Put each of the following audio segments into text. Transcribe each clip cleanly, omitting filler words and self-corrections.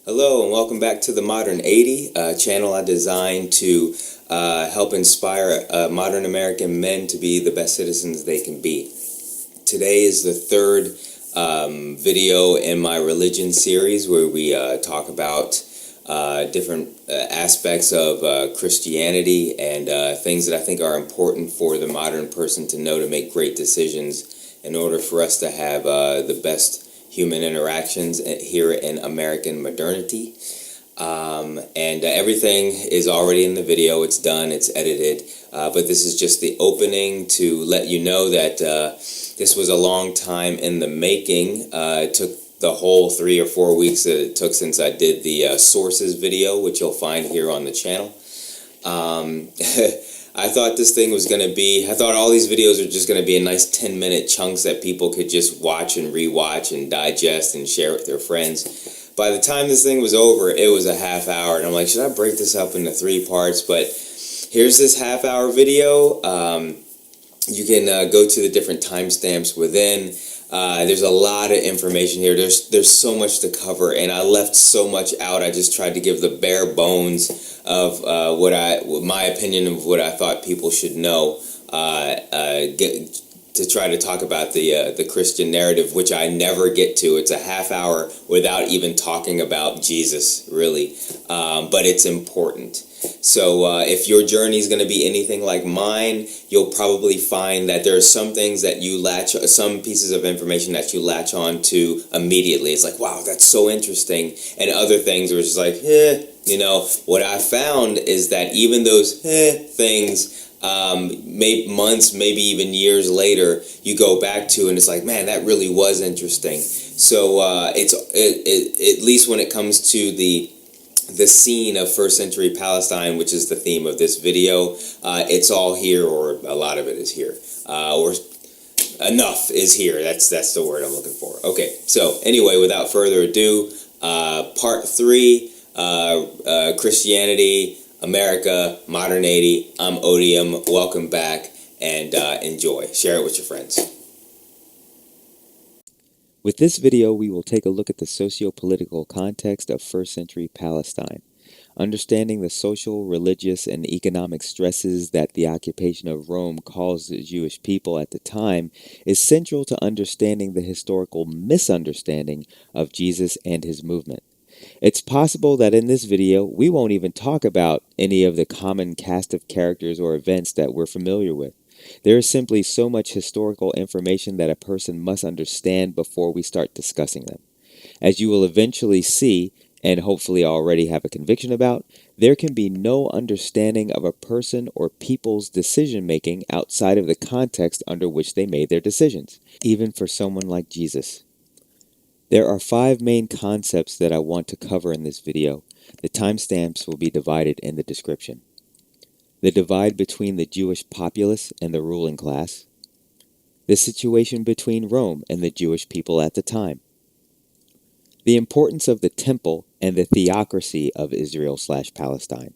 Hello and welcome back to the Modern 80, a channel I designed to help inspire modern American men to be the best citizens they can be. Today is the third video in my religion series where we talk about different aspects of Christianity and things that I think are important for the modern person to know to make great decisions in order for us to have the best human interactions here in American modernity. And everything is already in the video. It's done. It's edited. But this is just the opening to let you know that this was a long time in the making. It took the whole 3 or 4 weeks that it took since I did the sources video, which you'll find here on the channel. I thought this thing was going to be, I thought all these videos were just going to be a nice 10-minute chunks that people could just watch and rewatch and digest and share with their friends. By the time this thing was over, it was a half hour, and I'm like, should I break this up into 3 parts? But here's this half-hour video. You can go to the different timestamps within. There's a lot of information here. There's so much to cover, and I left so much out. I just tried to give the bare bones of my opinion of what I thought people should know. To try to talk about the Christian narrative, which I never get to. It's a half hour without even talking about Jesus, really. But it's important. So if your journey is going to be anything like mine, you'll probably find that there are some things that some pieces of information that you latch on to immediately. It's like, wow, that's so interesting. And other things were just like, what I found is that even those things, maybe months, maybe even years later, you go back to and it's like, man, that really was interesting. So at least when it comes to the scene of first century Palestine, which is the theme of this video, it's all here, or a lot of it is here, or enough is here. That's the word I'm looking for. Okay, so anyway, without further ado, part 3, Christianity, America, Modern 80. I'm Odium. Welcome back, and enjoy. Share it with your friends. With this video, we will take a look at the socio-political context of first century Palestine. Understanding the social, religious, and economic stresses that the occupation of Rome caused the Jewish people at the time is central to understanding the historical misunderstanding of Jesus and his movement. It's possible that in this video, we won't even talk about any of the common cast of characters or events that we're familiar with. There is simply so much historical information that a person must understand before we start discussing them. As you will eventually see, and hopefully already have a conviction about, there can be no understanding of a person or people's decision-making outside of the context under which they made their decisions, even for someone like Jesus. There are 5 main concepts that I want to cover in this video. The timestamps will be divided in the description. The divide between the Jewish populace and the ruling class. The situation between Rome and the Jewish people at the time. The importance of the temple and the theocracy of Israel/Palestine.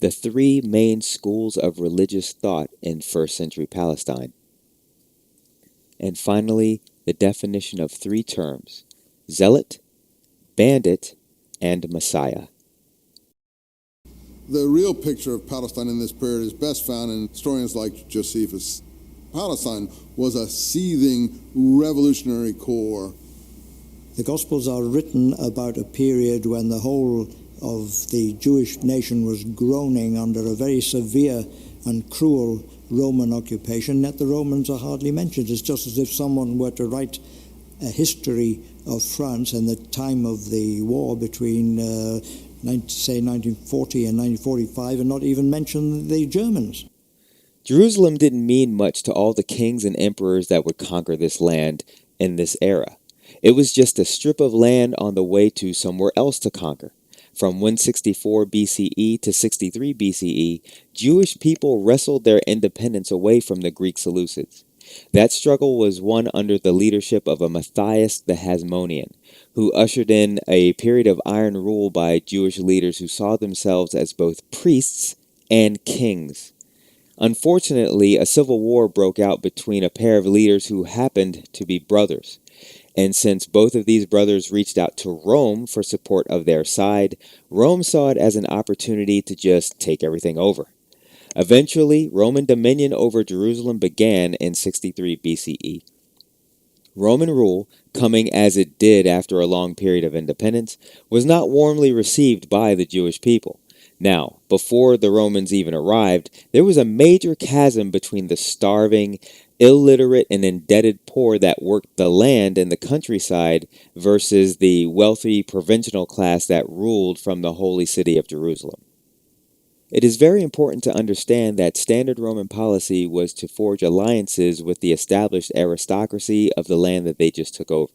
The 3 main schools of religious thought in first century Palestine. And finally, the definition of 3 terms: zealot, bandit, and Messiah. The real picture of Palestine in this period is best found in historians like Josephus. Palestine was a seething revolutionary core. The Gospels are written about a period when the whole of the Jewish nation was groaning under a very severe and cruel Roman occupation, yet the Romans are hardly mentioned. It's just as if someone were to write a history of France in the time of the war between, say, 1940 and 1945, and not even mention the Germans. Jerusalem didn't mean much to all the kings and emperors that would conquer this land in this era. It was just a strip of land on the way to somewhere else to conquer. From 164 BCE to 63 BCE, Jewish people wrestled their independence away from the Greek Seleucids. That struggle was won under the leadership of a Matthias the Hasmonean, who ushered in a period of iron rule by Jewish leaders who saw themselves as both priests and kings. Unfortunately, a civil war broke out between a pair of leaders who happened to be brothers. And since both of these brothers reached out to Rome for support of their side, Rome saw it as an opportunity to just take everything over. Eventually, Roman dominion over Jerusalem began in 63 BCE. Roman rule, coming as it did after a long period of independence, was not warmly received by the Jewish people. Now, before the Romans even arrived, there was a major chasm between the starving, illiterate, and indebted poor that worked the land and the countryside versus the wealthy provincial class that ruled from the holy city of Jerusalem. It is very important to understand that standard Roman policy was to forge alliances with the established aristocracy of the land that they just took over.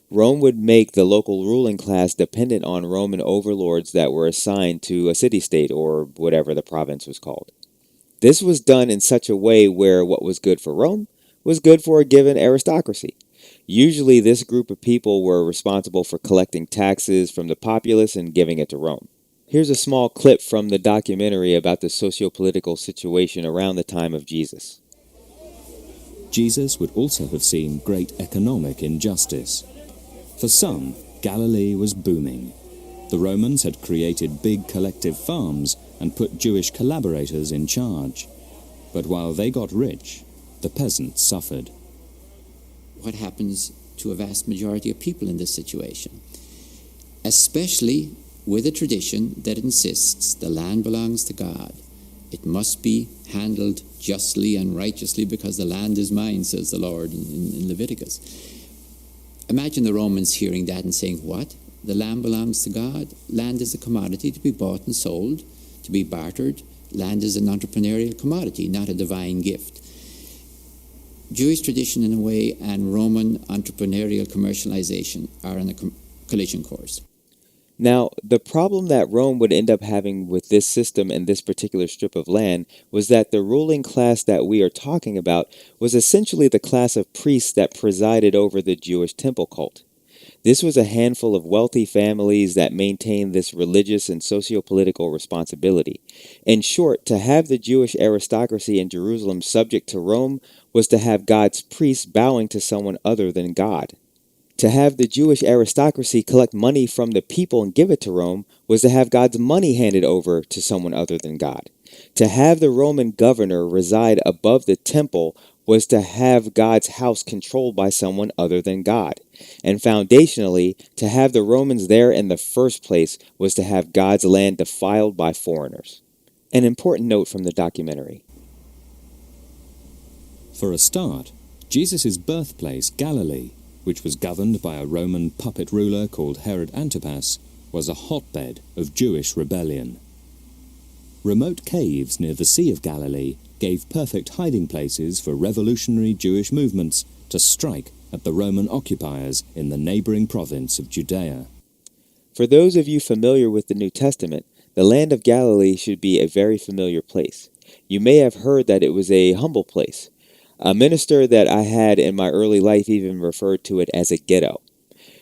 Rome would make the local ruling class dependent on Roman overlords that were assigned to a city-state or whatever the province was called. This was done in such a way where what was good for Rome was good for a given aristocracy. Usually this group of people were responsible for collecting taxes from the populace and giving it to Rome. Here's a small clip from the documentary about the socio-political situation around the time of Jesus. Jesus would also have seen great economic injustice. For some, Galilee was booming. The Romans had created big collective farms and put Jewish collaborators in charge. But while they got rich, the peasants suffered. What happens to a vast majority of people in this situation? Especially with a tradition that insists the land belongs to God. It must be handled justly and righteously because the land is mine, says the Lord in Leviticus. Imagine the Romans hearing that and saying, what? The land belongs to God? Land is a commodity to be bought and sold, to be bartered. Land is an entrepreneurial commodity, not a divine gift. Jewish tradition in a way and Roman entrepreneurial commercialization are on a collision course. Now, the problem that Rome would end up having with this system and this particular strip of land was that the ruling class that we are talking about was essentially the class of priests that presided over the Jewish temple cult. This was a handful of wealthy families that maintained this religious and socio-political responsibility. In short, to have the Jewish aristocracy in Jerusalem subject to Rome was to have God's priests bowing to someone other than God. To have the Jewish aristocracy collect money from the people and give it to Rome was to have God's money handed over to someone other than God. To have the Roman governor reside above the temple was to have God's house controlled by someone other than God. And foundationally, to have the Romans there in the first place was to have God's land defiled by foreigners. An important note from the documentary. For a start, Jesus' birthplace, Galilee, which was governed by a Roman puppet ruler called Herod Antipas, was a hotbed of Jewish rebellion. Remote caves near the Sea of Galilee gave perfect hiding places for revolutionary Jewish movements to strike at the Roman occupiers in the neighboring province of Judea. For those of you familiar with the New Testament, the land of Galilee should be a very familiar place. You may have heard that it was a humble place. A minister that I had in my early life even referred to it as a ghetto.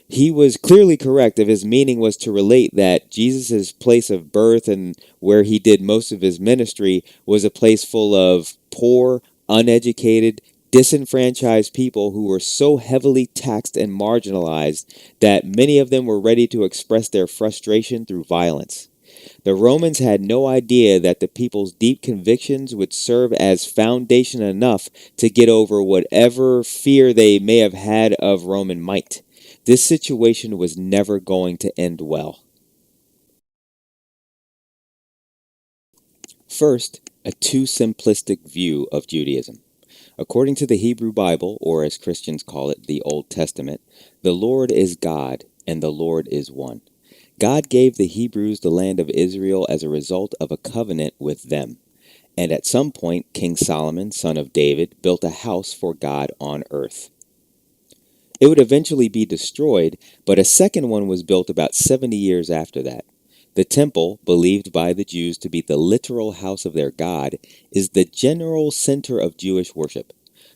He was clearly correct if his meaning was to relate that Jesus' place of birth and where he did most of his ministry was a place full of poor, uneducated, disenfranchised people who were so heavily taxed and marginalized that many of them were ready to express their frustration through violence. The Romans had no idea that the people's deep convictions would serve as foundation enough to get over whatever fear they may have had of Roman might. This situation was never going to end well. First, a too simplistic view of Judaism. According to the Hebrew Bible, or as Christians call it, the Old Testament, the Lord is God and the Lord is one. God gave the Hebrews the land of Israel as a result of a covenant with them. And at some point, King Solomon, son of David, built a house for God on earth. It would eventually be destroyed, but a second one was built about 70 years after that. The temple, believed by the Jews to be the literal house of their God, is the general center of Jewish worship.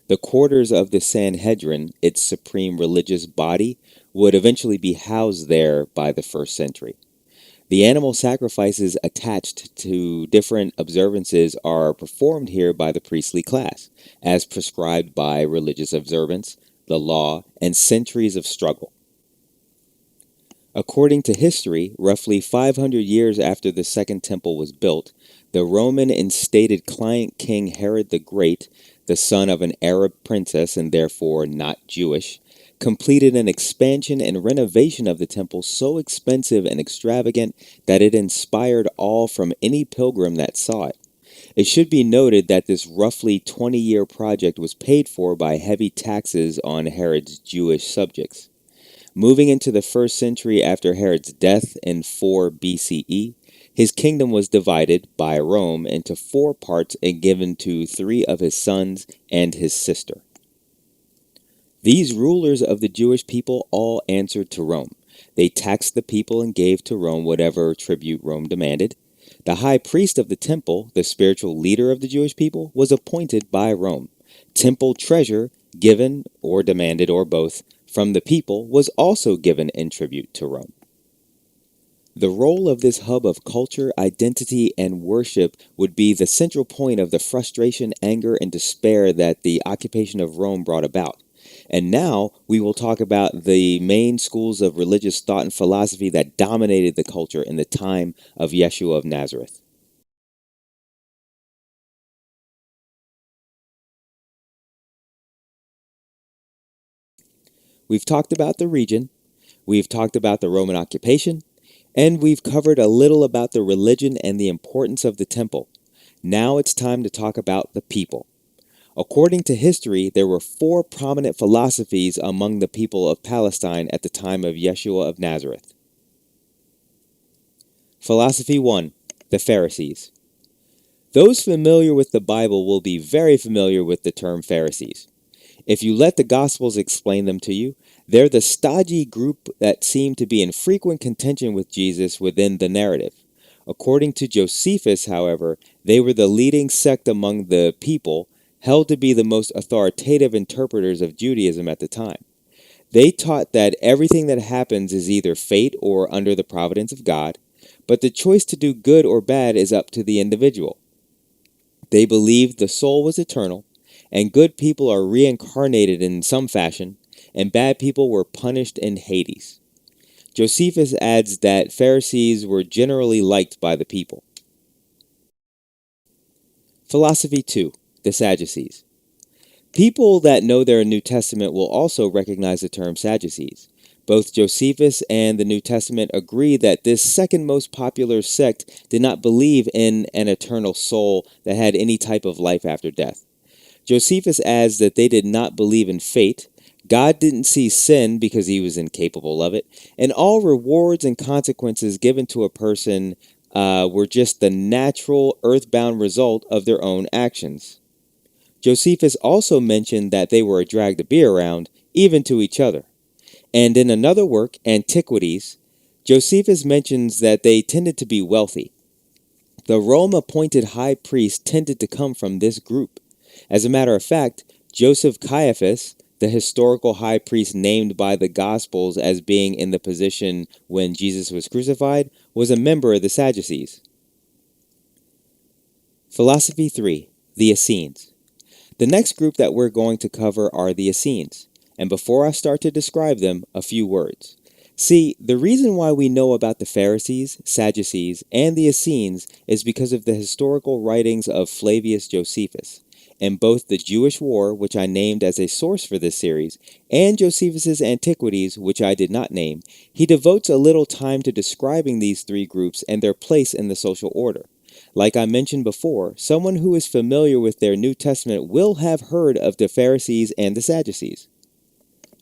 The quarters of the Sanhedrin, its supreme religious body, would eventually be housed there by the 1st century. The animal sacrifices attached to different observances are performed here by the priestly class, as prescribed by religious observance, the law, and centuries of struggle. According to history, roughly 500 years after the Second Temple was built, the Roman instated client king Herod the Great, the son of an Arab princess and therefore not Jewish, completed an expansion and renovation of the temple so expensive and extravagant that it inspired awe from any pilgrim that saw it. It should be noted that this roughly 20-year project was paid for by heavy taxes on Herod's Jewish subjects. Moving into the 1st century after Herod's death in 4 BCE, his kingdom was divided by Rome into 4 parts and given to 3 of his sons and his sister. These rulers of the Jewish people all answered to Rome. They taxed the people and gave to Rome whatever tribute Rome demanded. The high priest of the temple, the spiritual leader of the Jewish people, was appointed by Rome. Temple treasure, given or demanded or both, from the people was also given in tribute to Rome. The role of this hub of culture, identity, and worship would be the central point of the frustration, anger, and despair that the occupation of Rome brought about. And now we will talk about the main schools of religious thought and philosophy that dominated the culture in the time of Yeshua of Nazareth. We've talked about the region, we've talked about the Roman occupation, and we've covered a little about the religion and the importance of the temple. Now it's time to talk about the people. According to history, there were 4 prominent philosophies among the people of Palestine at the time of Yeshua of Nazareth. Philosophy 1, the Pharisees. Those familiar with the Bible will be very familiar with the term Pharisees. If you let the Gospels explain them to you, they're the stodgy group that seem to be in frequent contention with Jesus within the narrative. According to Josephus, however, they were the leading sect among the people, held to be the most authoritative interpreters of Judaism at the time. They taught that everything that happens is either fate or under the providence of God, but the choice to do good or bad is up to the individual. They believed the soul was eternal, and good people are reincarnated in some fashion, and bad people were punished in Hades. Josephus adds that Pharisees were generally liked by the people. Philosophy 2, the Sadducees. People that know their New Testament will also recognize the term Sadducees. Both Josephus and the New Testament agree that this second most popular sect did not believe in an eternal soul that had any type of life after death. Josephus adds that they did not believe in fate, God didn't see sin because he was incapable of it, and all rewards and consequences given to a person were just the natural earthbound result of their own actions. Josephus also mentioned that they were a drag to be around, even to each other. And in another work, Antiquities, Josephus mentions that they tended to be wealthy. The Rome-appointed high priest tended to come from this group. As a matter of fact, Joseph Caiaphas, the historical high priest named by the Gospels as being in the position when Jesus was crucified, was a member of the Sadducees. Philosophy 3, the Essenes. The next group that we're going to cover are the Essenes. And before I start to describe them, a few words. See, the reason why we know about the Pharisees, Sadducees, and the Essenes is because of the historical writings of Flavius Josephus. In both the Jewish War, which I named as a source for this series, and Josephus's Antiquities, which I did not name, he devotes a little time to describing these 3 groups and their place in the social order. Like I mentioned before, someone who is familiar with their New Testament will have heard of the Pharisees and the Sadducees.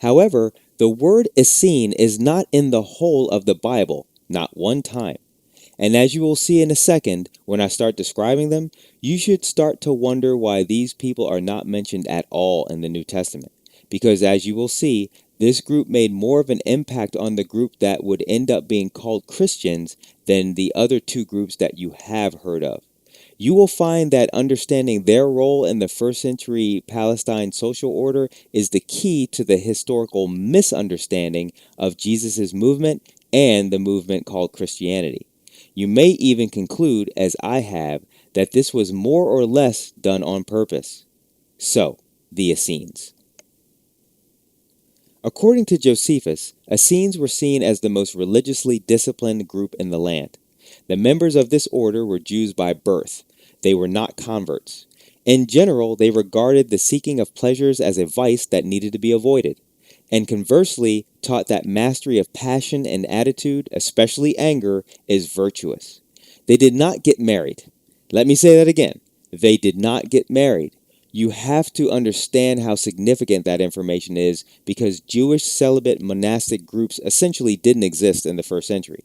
However, the word Essene is not in the whole of the Bible, not one time. And as you will see in a second, when I start describing them, you should start to wonder why these people are not mentioned at all in the New Testament. Because as you will see, this group made more of an impact on the group that would end up being called Christians than the other 2 groups that you have heard of. You will find that understanding their role in the 1st century Palestine social order is the key to the historical misunderstanding of Jesus' movement and the movement called Christianity. You may even conclude, as I have, that this was more or less done on purpose. So, the Essenes. According to Josephus, Essenes were seen as the most religiously disciplined group in the land. The members of this order were Jews by birth. They were not converts. In general, they regarded the seeking of pleasures as a vice that needed to be avoided, and conversely taught that mastery of passion and attitude, especially anger, is virtuous. They did not get married. Let me say that again. They did not get married. You have to understand how significant that information is because Jewish celibate monastic groups essentially didn't exist in the first century.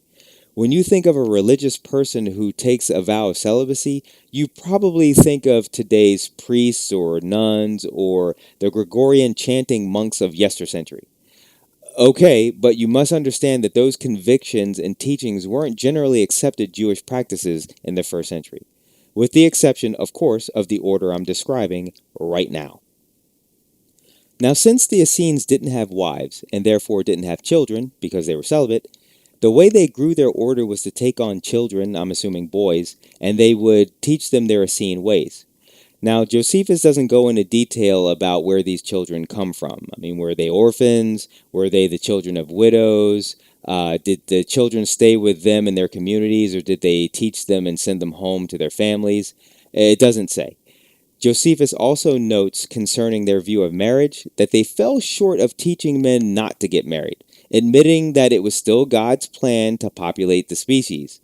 When you think of a religious person who takes a vow of celibacy, you probably think of today's priests or nuns or the Gregorian chanting monks of yestercentury. Okay, but you must understand that those convictions and teachings weren't generally accepted Jewish practices in the first century, with the exception, of course, of the order I'm describing right now. Now, since the Essenes didn't have wives and therefore didn't have children because they were celibate, the way they grew their order was to take on children, I'm assuming boys, and they would teach them their Essene ways. Now, Josephus doesn't go into detail about where these children come from. I mean, were they orphans? Were they the children of widows? Did the children stay with them in their communities, or did they teach them and send them home to their families? It doesn't say. Josephus also notes concerning their view of marriage that they fell short of teaching men not to get married, admitting that it was still God's plan to populate the species.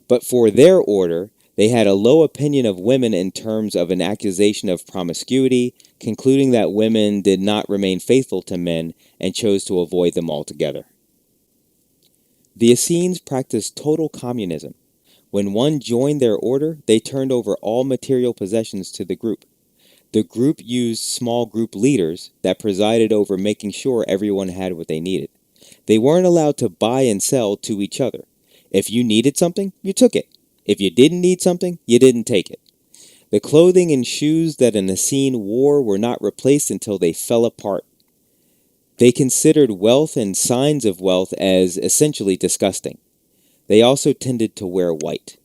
But for their order, they had a low opinion of women in terms of an accusation of promiscuity, concluding that women did not remain faithful to men and chose to avoid them altogether. The Essenes practiced total communism. When one joined their order, they turned over all material possessions to the group. The group used small group leaders that presided over making sure everyone had what they needed. They weren't allowed to buy and sell to each other. If you needed something, you took it. If you didn't need something, you didn't take it. The clothing and shoes that an Essene wore were not replaced until they fell apart. They considered wealth and signs of wealth as essentially disgusting. They also tended to wear white.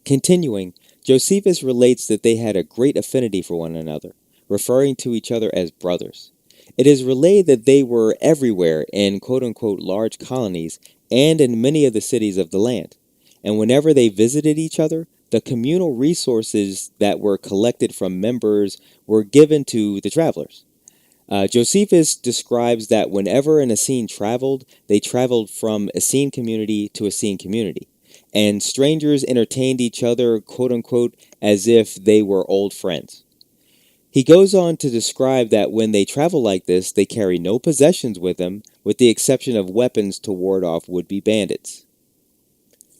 Continuing, Josephus relates that they had a great affinity for one another, referring to each other as brothers. It is relayed that they were everywhere in quote-unquote large colonies and in many of the cities of the land. And whenever they visited each other, the communal resources that were collected from members were given to the travelers. Josephus describes that whenever an Essene traveled, they traveled from Essene community to Essene community, and strangers entertained each other, quote-unquote, as if they were old friends. He goes on to describe that when they travel like this, they carry no possessions with them, with the exception of weapons to ward off would-be bandits.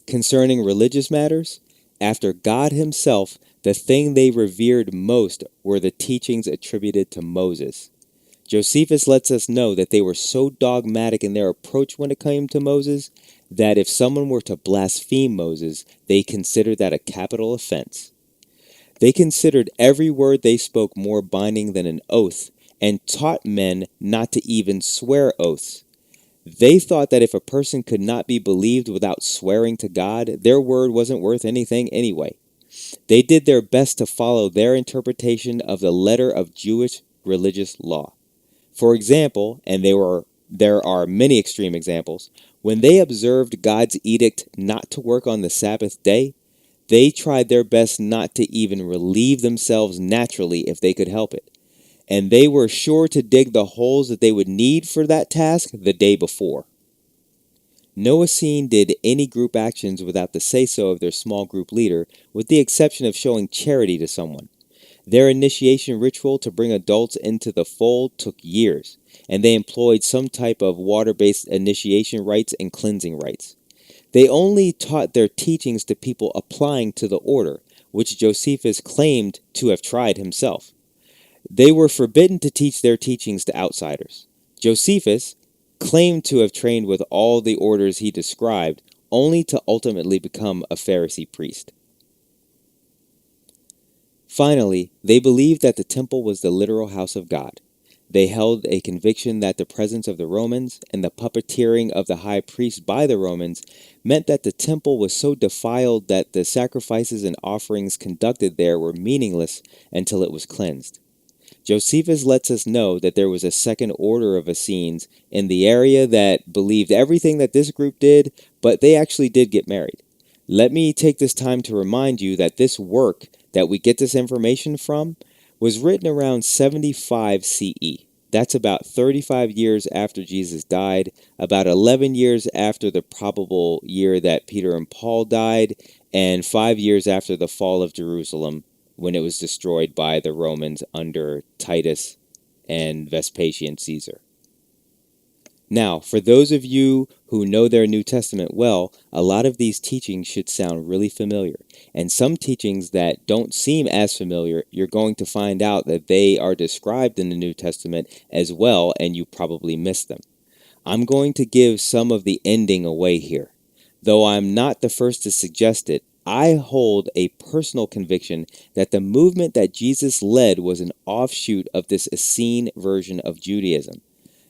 Concerning religious matters, after God himself, the thing they revered most were the teachings attributed to Moses. Josephus lets us know that they were so dogmatic in their approach when it came to Moses that if someone were to blaspheme Moses, they considered that a capital offense. They considered every word they spoke more binding than an oath and taught men not to even swear oaths. They thought that if a person could not be believed without swearing to God, their word wasn't worth anything anyway. They did their best to follow their interpretation of the letter of Jewish religious law. For example, and there are many extreme examples, when they observed God's edict not to work on the Sabbath day, they tried their best not to even relieve themselves naturally if they could help it. And they were sure to dig the holes that they would need for that task the day before. No Essene did any group actions without the say-so of their small group leader, with the exception of showing charity to someone. Their initiation ritual to bring adults into the fold took years, and they employed some type of water-based initiation rites and cleansing rites. They only taught their teachings to people applying to the order, which Josephus claimed to have tried himself. They were forbidden to teach their teachings to outsiders. Josephus claimed to have trained with all the orders he described, only to ultimately become a Pharisee priest. Finally, they believed that the temple was the literal house of God. They held a conviction that the presence of the Romans and the puppeteering of the high priest by the Romans meant that the temple was so defiled that the sacrifices and offerings conducted there were meaningless until it was cleansed. Josephus lets us know that there was a second order of Essenes in the area that believed everything that this group did, but they actually did get married. Let me take this time to remind you that this work that we get this information from was written around 75 CE. That's about 35 years after Jesus died, about 11 years after the probable year that Peter and Paul died, and 5 years after the fall of Jerusalem when it was destroyed by the Romans under Titus and Vespasian Caesar. Now, for those of you who know their New Testament well, a lot of these teachings should sound really familiar. And some teachings that don't seem as familiar, you're going to find out that they are described in the New Testament as well, and you probably missed them. I'm going to give some of the ending away here. Though I'm not the first to suggest it, I hold a personal conviction that the movement that Jesus led was an offshoot of this Essene version of Judaism.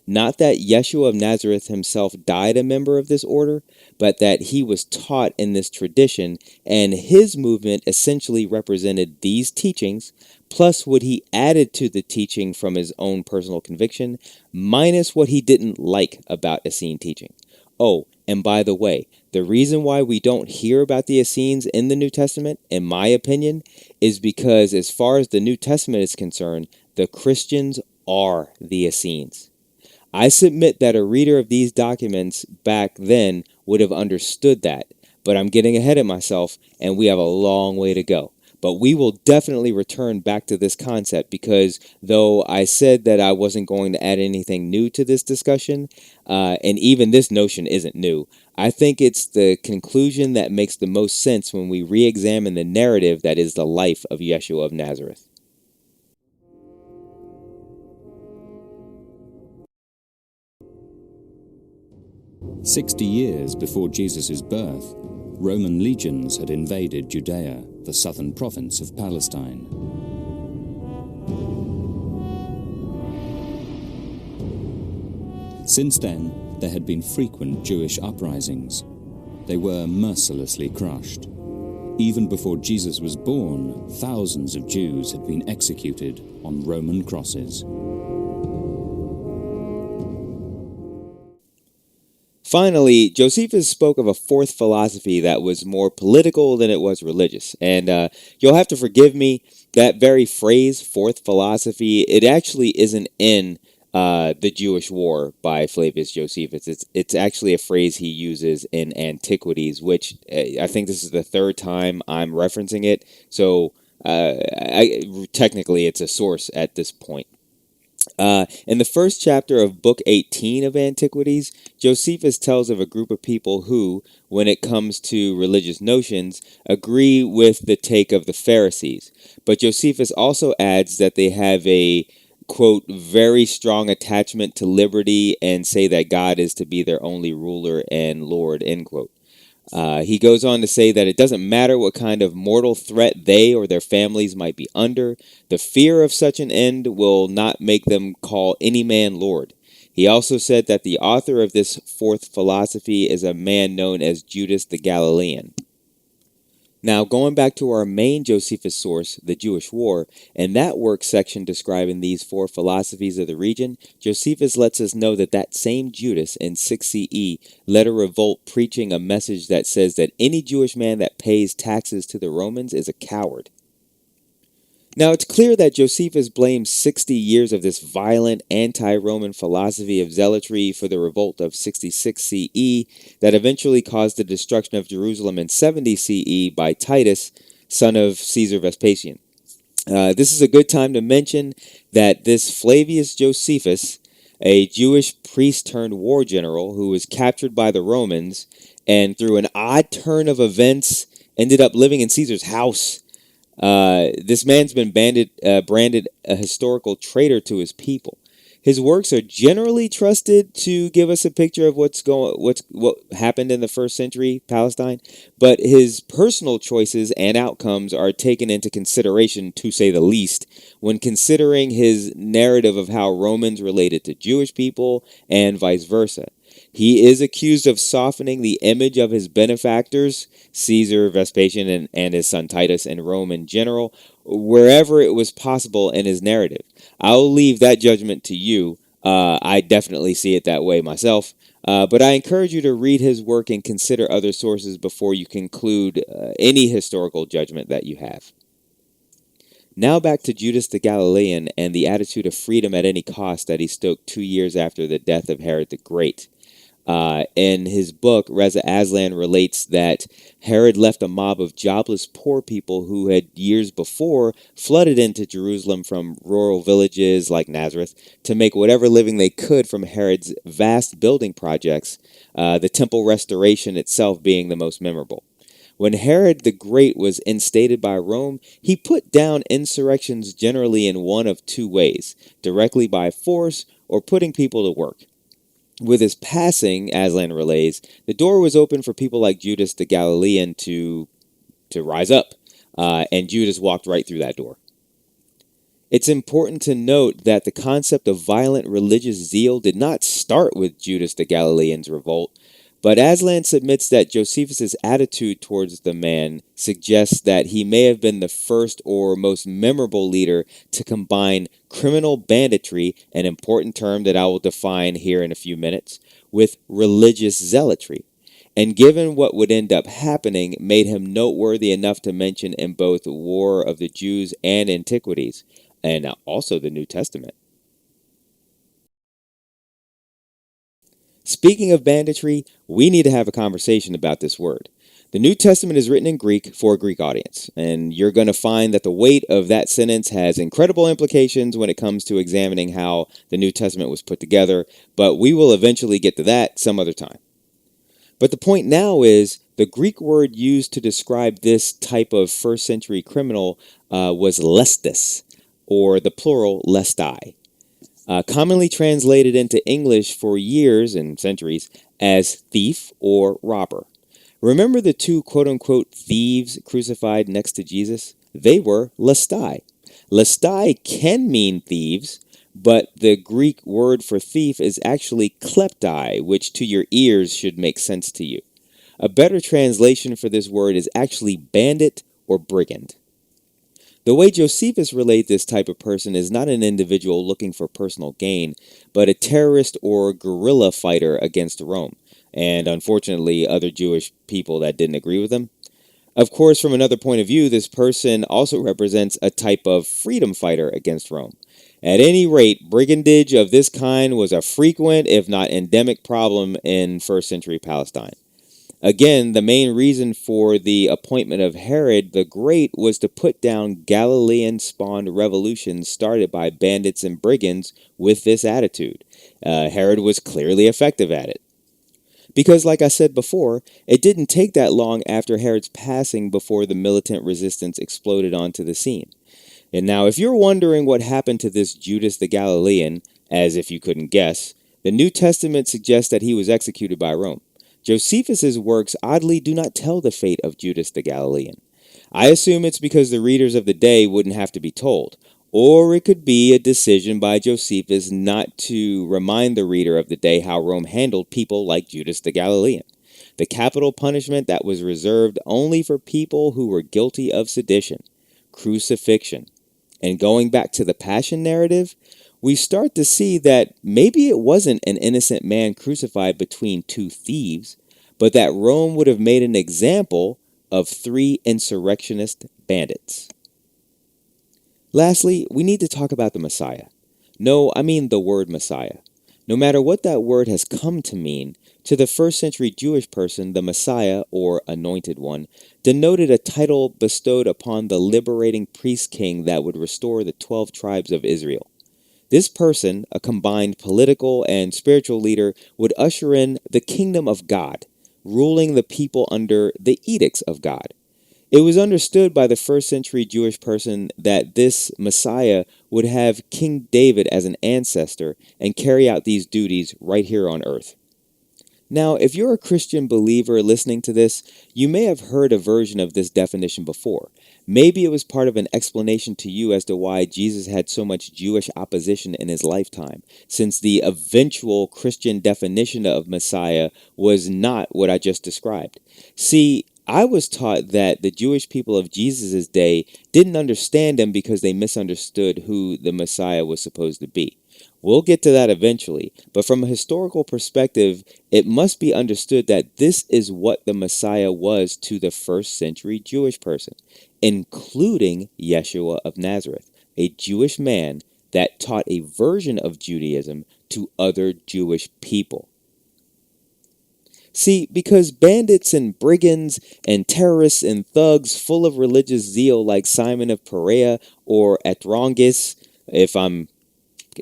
Not that Yeshua of Nazareth himself died a member of this order, but that he was taught in this tradition, and his movement essentially represented these teachings, plus what he added to the teaching from his own personal conviction, minus what he didn't like about Essene teaching. Oh, and by the way, the reason why we don't hear about the Essenes in the New Testament, in my opinion, is because as far as the New Testament is concerned, the Christians are the Essenes. I submit that a reader of these documents back then would have understood that, but I'm getting ahead of myself and we have a long way to go. But we will definitely return back to this concept because though I said that I wasn't going to add anything new to this discussion, and even this notion isn't new, I think it's the conclusion that makes the most sense when we re-examine the narrative that is the life of Yeshua of Nazareth. "60 years before Jesus' birth, Roman legions had invaded Judea, the southern province of Palestine. Since then, there had been frequent Jewish uprisings. They were mercilessly crushed. Even before Jesus was born, thousands of Jews had been executed on Roman crosses. Finally, Josephus spoke of a fourth philosophy that was more political than it was religious. And you'll have to forgive me, that very phrase, fourth philosophy, it actually isn't in The Jewish War by Flavius Josephus. It's actually a phrase he uses in Antiquities, which I think this is the third time I'm referencing it. So technically it's a source at this point. In the first chapter of Book 18 of Antiquities, Josephus tells of a group of people who, when it comes to religious notions, agree with the take of the Pharisees. But Josephus also adds that they have a, quote, very strong attachment to liberty and say that God is to be their only ruler and Lord, end quote. He goes on to say that it doesn't matter what kind of mortal threat they or their families might be under, the fear of such an end will not make them call any man Lord. He also said that the author of this fourth philosophy is a man known as Judas the Galilean. Now, going back to our main Josephus source, The Jewish War, in that work section describing these four philosophies of the region, Josephus lets us know that that same Judas in 6 CE led a revolt preaching a message that says that any Jewish man that pays taxes to the Romans is a coward. Now, it's clear that Josephus blames 60 years of this violent anti-Roman philosophy of zealotry for the revolt of 66 CE that eventually caused the destruction of Jerusalem in 70 CE by Titus, son of Caesar Vespasian. This is a good time to mention that this Flavius Josephus, a Jewish priest turned war general who was captured by the Romans and through an odd turn of events ended up living in Caesar's house. This man's been branded a historical traitor to his people. His works are generally trusted to give us a picture of what happened in the first century Palestine, but his personal choices and outcomes are taken into consideration, to say the least, when considering his narrative of how Romans related to Jewish people and vice versa. He is accused of softening the image of his benefactors, Caesar, Vespasian, and his son Titus, and Rome in general, wherever it was possible in his narrative. I'll leave that judgment to you. I definitely see it that way myself. But I encourage you to read his work and consider other sources before you conclude any historical judgment that you have. Now back to Judas the Galilean and the attitude of freedom at any cost that he stoked 2 years after the death of Herod the Great. In his book, Reza Aslan relates that Herod left a mob of jobless poor people who had years before flooded into Jerusalem from rural villages like Nazareth to make whatever living they could from Herod's vast building projects, the temple restoration itself being the most memorable. When Herod the Great was instated by Rome, he put down insurrections generally in one of two ways, directly by force or putting people to work. With his passing, Aslan relays, the door was open for people like Judas the Galilean to rise up, and Judas walked right through that door. It's important to note that the concept of violent religious zeal did not start with Judas the Galilean's revolt, but Aslan submits that Josephus' attitude towards the man suggests that he may have been the first or most memorable leader to combine criminal banditry, an important term that I will define here in a few minutes, with religious zealotry, and given what would end up happening, made him noteworthy enough to mention in both War of the Jews and Antiquities, and also the New Testament. Speaking of banditry, we need to have a conversation about this word. The New Testament is written in Greek for a Greek audience, and you're going to find that the weight of that sentence has incredible implications when it comes to examining how the New Testament was put together, but we will eventually get to that some other time. But the point now is the Greek word used to describe this type of first century criminal was lestis, or the plural lestai. Commonly translated into English for years and centuries as thief or robber. Remember the two quote-unquote thieves crucified next to Jesus? They were lestai. Lestai can mean thieves, but the Greek word for thief is actually kleptai, which to your ears should make sense to you. A better translation for this word is actually bandit or brigand. The way Josephus relates this type of person is not an individual looking for personal gain, but a terrorist or guerrilla fighter against Rome, and unfortunately other Jewish people that didn't agree with him. Of course, from another point of view, this person also represents a type of freedom fighter against Rome. At any rate, brigandage of this kind was a frequent, if not endemic, problem in first century Palestine. Again, the main reason for the appointment of Herod the Great was to put down Galilean-spawned revolutions started by bandits and brigands with this attitude. Herod was clearly effective at it. Because, like I said before, it didn't take that long after Herod's passing before the militant resistance exploded onto the scene. And now, if you're wondering what happened to this Judas the Galilean, as if you couldn't guess, the New Testament suggests that he was executed by Rome. Josephus' works oddly do not tell the fate of Judas the Galilean. I assume it's because the readers of the day wouldn't have to be told, or it could be a decision by Josephus not to remind the reader of the day how Rome handled people like Judas the Galilean, the capital punishment that was reserved only for people who were guilty of sedition, crucifixion. And going back to the Passion narrative, we start to see that maybe it wasn't an innocent man crucified between two thieves, but that Rome would have made an example of 3 insurrectionist bandits. Lastly, we need to talk about the Messiah. No, I mean the word Messiah. No matter what that word has come to mean, to the first century Jewish person, the Messiah, or Anointed One, denoted a title bestowed upon the liberating priest king that would restore the 12 tribes of Israel. This person, a combined political and spiritual leader, would usher in the kingdom of God, ruling the people under the edicts of God. It was understood by the first century Jewish person that this Messiah would have King David as an ancestor and carry out these duties right here on earth. Now, if you're a Christian believer listening to this, you may have heard a version of this definition before. Maybe it was part of an explanation to you as to why Jesus had so much Jewish opposition in his lifetime, since the eventual Christian definition of Messiah was not what I just described. See, I was taught that the Jewish people of Jesus' day didn't understand him because they misunderstood who the Messiah was supposed to be. We'll get to that eventually, but from a historical perspective, it must be understood that this is what the Messiah was to the first century Jewish person, including Yeshua of Nazareth, a Jewish man that taught a version of Judaism to other Jewish people. See, because bandits and brigands and terrorists and thugs full of religious zeal like Simon of Perea or Atrongis, if I'm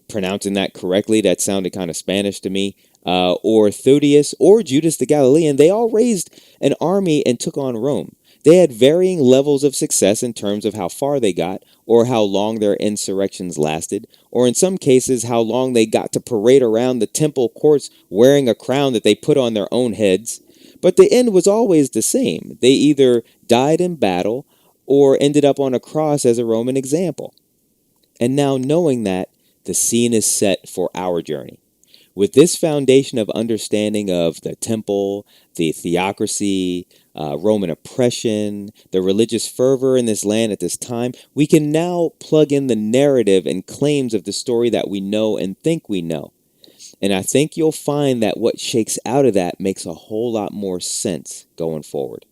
pronouncing that correctly, that sounded kind of Spanish to me, or Theudius or Judas the Galilean, they all raised an army and took on Rome. They had varying levels of success in terms of how far they got, or how long their insurrections lasted, or in some cases how long they got to parade around the temple courts wearing a crown that they put on their own heads. But the end was always the same. They either died in battle or ended up on a cross as a Roman example. And now knowing that, the scene is set for our journey. With this foundation of understanding of the temple, the theocracy, Roman oppression, the religious fervor in this land at this time, we can now plug in the narrative and claims of the story that we know and think we know. And I think you'll find that what shakes out of that makes a whole lot more sense going forward.